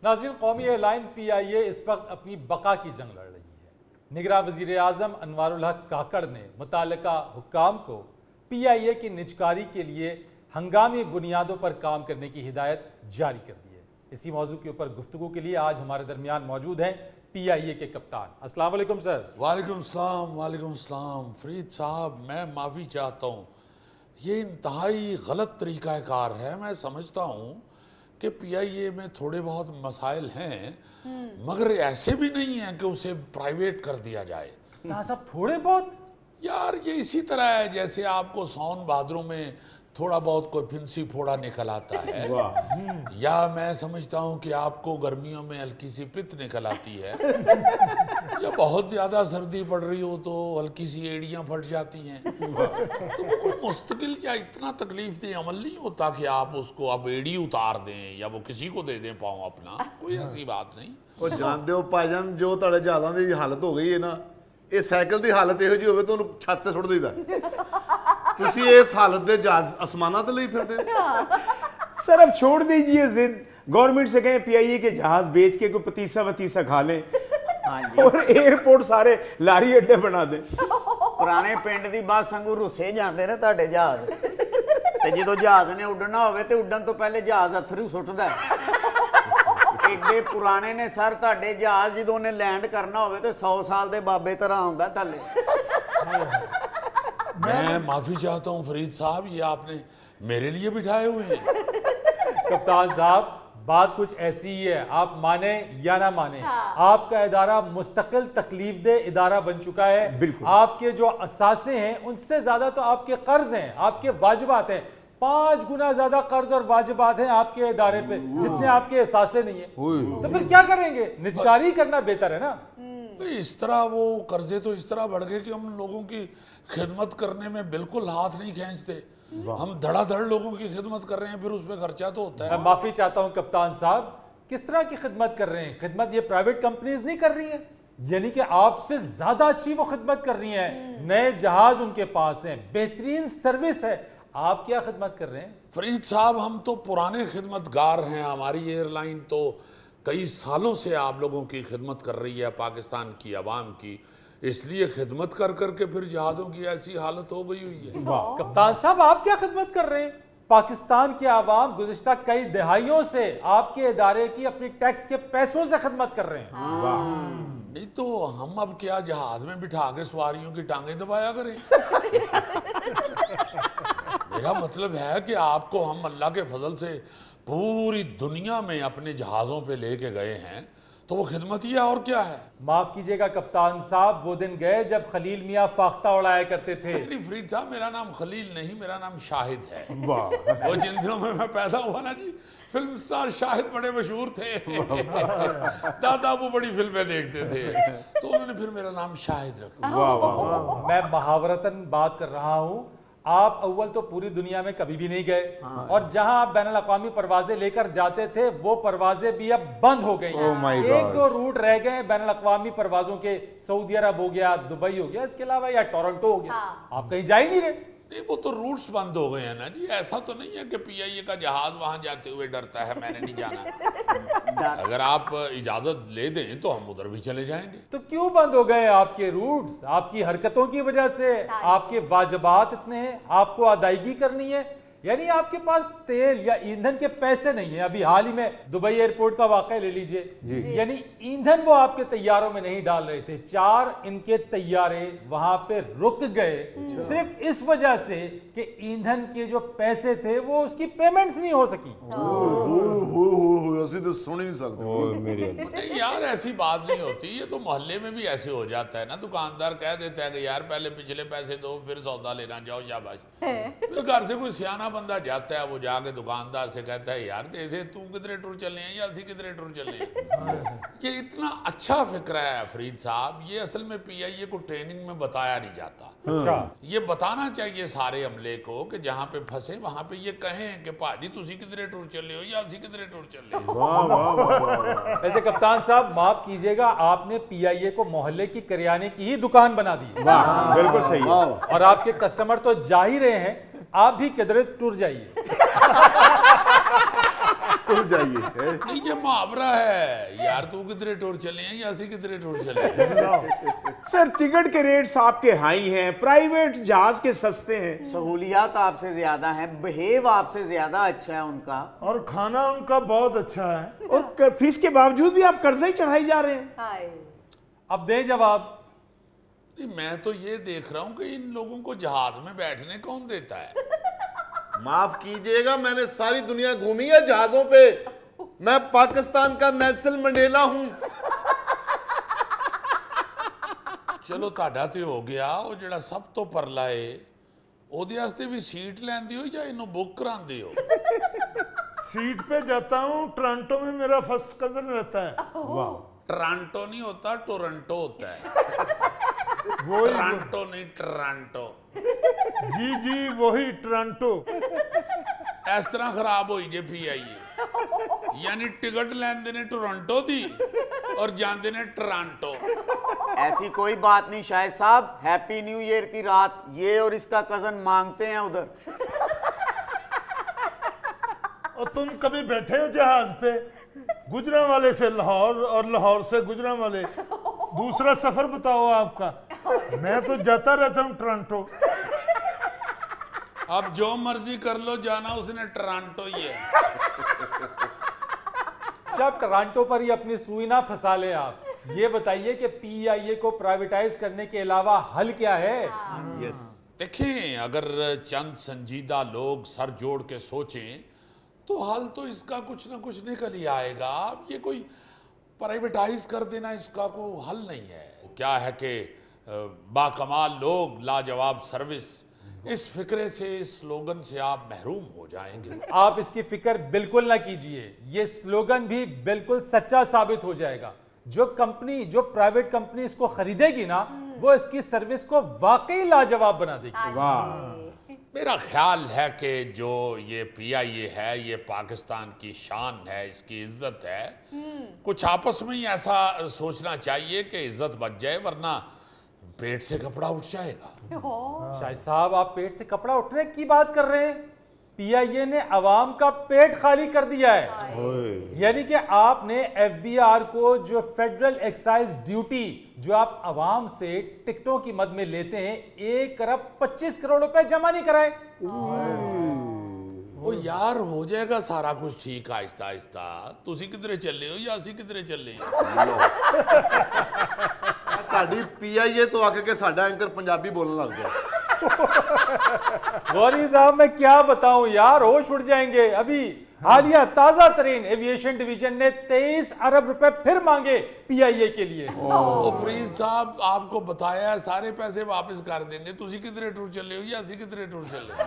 नाज़रीन, कौमी airline PIA इस वक्त अपनी बका की जंग लड़ रही है। निगरां वज़ीर आज़म अनवारुल हक काकड़ ने मुताल्लिका हुक्काम को PIA की निजकारी के लिए हंगामी बुनियादों पर काम करने की हिदायत जारी कर दी है। इसी मौजू के ऊपर गुफ्तगू के लिए आज हमारे दरमियान मौजूद हैं PIA के कप्तान। अस्सलाम वालेकुम सर। वालेकुम सलाम। फरीद साहब, मैं माफ़ी चाहता हूँ, ये इंतहाई गलत तरीक़ाकार है। मैं समझता हूँ कि PIA में थोड़े बहुत मसाइल हैं, मगर ऐसे भी नहीं हैं कि उसे प्राइवेट कर दिया जाए। साहब थोड़े बहुत यार, ये इसी तरह है जैसे आपको सावन भादरों में थोड़ा बहुत कोई फिंसी फोड़ा निकल आता है, या मैं समझता हूँ कि आपको गर्मियों में हल्की सी पित्त निकल आती है, या बहुत ज़्यादा सर्दी पड़ रही हो तो हल्की सी एड़ियाँ फट जाती हैं। तो वो कोई मुस्तकिल या इतना तकलीफ दे अमल नहीं होता कि आप उसको अब एड़ी उतार दें या वो किसी को दे दें पाँव अपना, कोई ऐसी बात नहीं। ਉਹ ਜਾਣਦੇ ਹੋ ਭਾਈਜਾਨ, ਜੋ ਤੁਹਾਡੇ ਜਹਾਜ਼ਾਂ ਦੀ ਹਾਲਤ ਹੋ ਗਈ ਹੈ ਨਾ, ਇਹ ਸਾਈਕਲ ਦੀ ਹਾਲਤ ਇਹੋ ਜਿਹੀ ਹੋਵੇ ਤਾਂ ਉਹਨੂੰ ਛੱਤ ਤੇ ਸੁੱਟ ਦਈਦਾ। ਤੁਸੀਂ ਇਸ ਹਾਲਤ ਦੇ ਜਹਾਜ਼ ਅਸਮਾਨਾਂ ਤੇ ਲਈ ਫਿਰਦੇ सर अब छोड़ दीजिए जिद, गवर्नमेंट से कहें PIA के जहाज बेच के कोई पतीसा वतीसा खा लें और एयरपोर्ट सारे लारी अड्डे बना दें। ਪੁਰਾਣੇ ਪਿੰਡ ਦੀ ਬੱਸ ਵਾਂਗੂ ਰੁੱਸੇ ਜਾਂਦੇ ਨੇ ਤੁਹਾਡੇ ਜਹਾਜ਼, ਤੇ ਜਦੋਂ ਜਹਾਜ਼ ਨੇ ਉੱਡਣਾ ਹੋਵੇ ਤੇ ਉੱਡਣ ਤੋਂ ਪਹਿਲੇ ਜਹਾਜ਼ ਅਥਰੂ ਸੁੱਟਦਾ। ਏਡੇ ਪੁਰਾਣੇ ਨੇ ਸਰ ਤੁਹਾਡੇ ਜਹਾਜ਼, ਜਦੋਂ ਉਹਨੇ ਲੈਂਡ ਕਰਨਾ ਹੋਵੇ ਤੇ 100 ਸਾਲ ਦੇ ਬਾਬੇ ਤਰ੍ਹਾਂ ਆਉਂਦਾ ਥੱਲੇ। मैं माफ़ी चाहता हूँ फरीद साहब, ये आपने मेरे लिए बिठाए हुए हैं। कप्तान साहब, बात कुछ ऐसी ही है, आप माने या ना माने, आपका इदारा मुस्तकिल तकलीफदेह इदारा बन चुका है। बिल्कुल। आपके जो असासे हैं उनसे ज्यादा तो आपके कर्ज हैं, आपके वाजिबात हैं। 5 गुना ज्यादा कर्ज और वाजिबात हैं आपके इदारे पे, जितने आपके असासे नहीं है। तो फिर क्या करेंगे? निजकारी करना बेहतर है ना। इस तरह वो कर्जे तो इस तरह बढ़ गए कि हम लोगों की खिदमत करने में बिल्कुल हाथ नहीं खींचते। हम धड़ाधड़ लोगों की खिदमत कर रहे हैं, फिर उस पर खर्चा तो होता है। मैं माफी चाहता हूं कप्तान साहब, किस तरह की खिदमत कर रहे हैं? खिदमत ये प्राइवेट कंपनीज नहीं कर रही है, यानी कि आपसे ज्यादा अच्छी वो खिदमत कर रही हैं। नए जहाज उनके पास हैं, बेहतरीन सर्विस है, आप क्या खिदमत कर रहे हैं? फरीद साहब, हम तो पुराने खिदमतगार हैं। हमारी एयरलाइन तो कई सालों से आप लोगों की खिदमत कर रही है, पाकिस्तान की आवाम की, इसलिए खिदमत कर करके फिर जहाज़ों की ऐसी हालत हो गई हुई है। वाह कप्तान साहब, आप क्या खिदमत कर रहे हैं? पाकिस्तान की आवाम गुज़िश्ता कई दहाइयों से आपके इदारे की अपनी टैक्स के पैसों से खिदमत कर रहे हैं। नहीं तो हम अब क्या जहाज में बिठा के सवारियों की टांगें दबाया करें? मेरा मतलब है कि आपको हम अल्लाह के फजल से पूरी दुनिया में अपने जहाज़ों पे लेके गए हैं, तो वो खिदमत ही है और क्या है। माफ कीजिएगा कप्तान साहब, वो दिन गए जब खलील मियाँ फाख्ता उड़ाया करते थे। नहीं फरीद साहब, मेरा नाम खलील नहीं, मेरा नाम शाहिद है। वो जिन दिनों में मैं पैदा हुआ ना जी, फिल्म स्टार शाहिद बड़े मशहूर थे। दादा वो बड़ी फिल्में देखते थे, तो उन्होंने फिर मेरा नाम शाहिद रख दिया। मैं मुहावरतन बात कर रहा हूँ। आप अव्वल तो पूरी दुनिया में कभी भी नहीं गए, और जहां आप बैनुल अक़वामी परवाजें लेकर जाते थे वो परवाजें भी अब बंद हो गई हैं। एक दो रूट रह गए बैनुल अक़वामी परवाजों के, सऊदी अरब हो गया, दुबई हो गया, इसके अलावा या टोरंटो हो गया। आप कहीं जा ही नहीं रहे। नहीं, वो तो रूट्स बंद हो गए हैं ना जी। ऐसा तो नहीं है कि PIA का जहाज वहां जाते हुए डरता है, मैंने नहीं जाना। अगर आप इजाजत ले दें तो हम उधर भी चले जाएंगे। तो क्यों बंद हो गए आपके रूट्स? आपकी हरकतों की वजह से, आपके वाजिबात इतने हैं, आपको अदायगी करनी है, यानी आपके पास तेल या ईंधन के पैसे नहीं है। अभी हाल ही में दुबई एयरपोर्ट का वाकया ले लीजिए, यानी ईंधन वो आपके तैयारों में नहीं डाल रहे थे। 4 इनके तैयारे वहां पे रुक गए सिर्फ इस वजह से कि ईंधन के जो पैसे थे वो उसकी पेमेंट्स नहीं हो सकी। ਅਸੀਂ ਤਾਂ ਸੁਣ ਹੀ ਨਹੀਂ ਸਕਦੇ। नहीं यार, ऐसी बात नहीं होती। ये तो मोहल्ले में भी ऐसे हो जाता है ना। दुकानदार कह देता है कि यार पहले पिछले पैसे दो, फिर सौदा लेना जाओ, शाबाश। फिर घर से कोई सियाना बंदा जाता है, वो जाके दुकानदार से कहता है यार दे दे, तू कितने टूर चलने हैं या असी कितने टूर चलने हैं। ये इतना अच्छा फिक्र है फरीद साहब, ये असल में PIA को ट्रेनिंग में बताया नहीं जाता। अच्छा, ये बताना चाहिए सारे अमले को कि जहाँ पे फंसे वहां पे ये कहें कि भाजी तुसी कितने टूर चले हो या असी कितने टूर चले हो। वैसे कप्तान साहब माफ कीजिएगा, आपने PIA को मोहल्ले की करियाने की ही दुकान बना दी है। बिल्कुल सही है। और आपके कस्टमर तो जा ही रहे हैं, आप भी किधरे टूर जाइए। तुर जाइए। नहीं ये मुहावरा है यार, तू किधरे टूर चले हैं या असी किधरे टूर चले हैं। सर टिकट के रेट्स आपके हाई हैं, प्राइवेट जहाज के सस्ते हैं, सहूलियात आपसे ज्यादा हैं, बिहेव आपसे ज्यादा अच्छा है उनका, और खाना उनका बहुत अच्छा है, और फीस के बावजूद भी आप कर्जा ही चढ़ाई जा रहे हैं। हाय। अब दें जवाब। नहीं, मैं तो ये देख रहा हूँ कि इन लोगों को जहाज में बैठने कौन देता है। माफ कीजिएगा, मैंने सारी दुनिया घूमी है जहाजों पे। मैं पाकिस्तान का नेल्सन मंडेला हूं। चलो ਤੁਹਾਡਾ ਤੇ ਹੋ ਗਿਆ, ਉਹ ਜਿਹੜਾ ਸਭ ਤੋਂ ਪਰਲਾ ਏ ਉਹਦੇ ਵਾਸਤੇ ਵੀ ਸੀਟ ਲੈਂਦੇ ਹੋ ਜਾਂ ਇਹਨੂੰ ਬੁੱਕ ਕਰਾਉਂਦੇ ਹੋ। सीट पे जाता हूँ, टोरंटो में मेरा फर्स्ट कजन रहता है। वाह, टोरंटो नहीं होता, टोरंटो होता है। वही टोरंटो नहीं, टोरंटो। जी जी वही टोरंटो। इस तरह खराब हो जे PIA, यानी टिकट लेंदे ने टोरंटो दी और जांदे ने टोरंटो। ऐसी कोई बात नहीं शाहिद साहब, हैप्पी न्यू ईयर की रात ये और इसका कजन मांगते हैं उधर। और तुम कभी बैठे हो जहाज पे? गुजरांवाले से लाहौर और लाहौर से गुजरांवाले, दूसरा सफर बताओ आपका। मैं तो जाता रहता हूँ टोरंटो। अब जो मर्जी कर लो, जाना उसने टोरंटो ही है। जब टोरंटो पर ही अपनी सुई ना फंसा ले आप, ये बताइए कि PIA को प्राइवेटाइज करने के अलावा हल क्या है? यस, देखें, अगर चंद संजीदा लोग सर जोड़ के सोचें तो हल तो इसका कुछ ना कुछ निकल ही आएगा। अब ये कोई प्राइवेटाइज कर देना इसका कोई हल नहीं है। क्या है कि बाकमाल लोग, लाजवाब सर्विस, इस फिक्रे से, इस स्लोगन से आप महरूम हो जाएंगे। आप इसकी फिक्र बिल्कुल ना कीजिए, ये स्लोगन भी बिल्कुल सच्चा साबित हो जाएगा। जो कंपनी, जो प्राइवेट कंपनी इसको खरीदेगी ना, वो इसकी सर्विस को वाकई लाजवाब बना देगी। वाह, मेरा ख्याल है कि जो ये PIA है, ये पाकिस्तान की शान है, इसकी इज्जत है। कुछ आपस में ही ऐसा सोचना चाहिए कि इज्जत बच जाए, वरना पेट से कपड़ा उठ जाएगा। शाहिद साहब, आप पेट से कपड़ा उठने की बात कर रहे हैं? PIA ने अवाम का पेट खाली कर दिया है। यानी कि आपने FBR को जो फेडरल एक्साइज ड्यूटी जो आप अवाम से टिकटों की मद में लेते हैं, 1 अरब 25 करोड़ रुपए जमा नहीं कराए। वो यार हो जाएगा सारा कुछ ठीक आहिस्ता आहिस्ता। तुसी किधरे चले हो या असी किधरे चले हो? ਤੁਹਾਡੀ PIA तो आके के साडा एंकर पंजाबी बोलने लग गया। गौरी साहब, मैं क्या बताऊं यार, होश उड़ जाएंगे। अभी हालिया ताजा तरीन एविएशन डिवीजन ने 23 अरब रुपए फिर मांगे PIA के लिए। फरीद साहब, आपको बताया है सारे पैसे वापस कर देंगे। तुसी किधरे टूर चले हो या असी किधरे टूर चले हो?